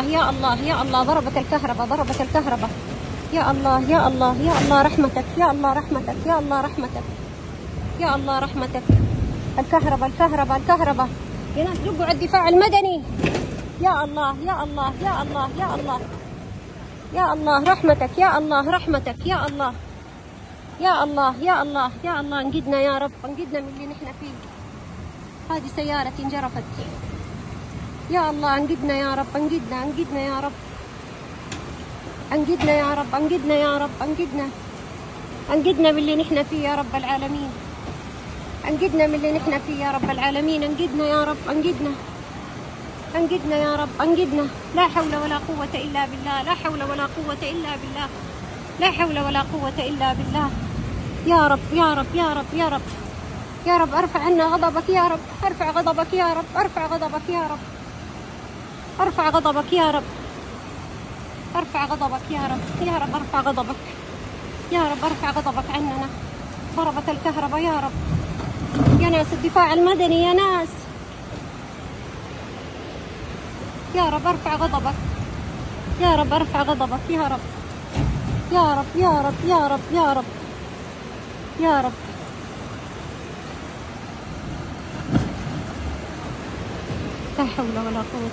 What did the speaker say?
يا الله يا الله، ضربت الكهرباء ضربت الكهرباء. يا الله يا الله يا الله رحمتك، يا الله رحمتك، يا الله رحمتك، يا الله رحمتك. الكهرباء الكهرباء الكهرباء. يا ناس دقوا على الدفاع المدني. يا الله يا الله يا الله يا الله يا الله رحمتك، يا الله رحمتك، يا الله يا الله يا الله يا الله. انقذنا يا رب، انقذنا من اللي نحن فيه. هذه سيارتي انجرفت. يا الله انقذنا يا رب، انقذنا انقذنا يا رب، انقذنا يا رب، انقذنا يا رب، انقذنا انقذنا من اللي نحن فيه يا رب العالمين. انقذنا من اللي نحن فيه يا رب العالمين. انقذنا يا رب، انقذنا انقذنا يا رب، انقذنا. لا حول ولا قوة إلا بالله، لا حول ولا قوة إلا بالله، لا حول ولا قوة إلا بالله. يا رب يا رب يا رب يا رب يا رب، ارفع عنا غضبك يا رب، ارفع غضبك يا رب، ارفع غضبك يا رب، ارفع غضبك يا رب، ارفع غضبك يا رب، يا رب ارفع غضبك، يا رب ارفع غضبك عننا. ضربت الكهرباء يا رب. يا ناس الدفاع المدني، يا ناس، يا رب ارفع غضبك، يا رب ارفع غضبك يا رب، يا رب يا رب يا رب يا رب يا رب. لا حول ولا قوة.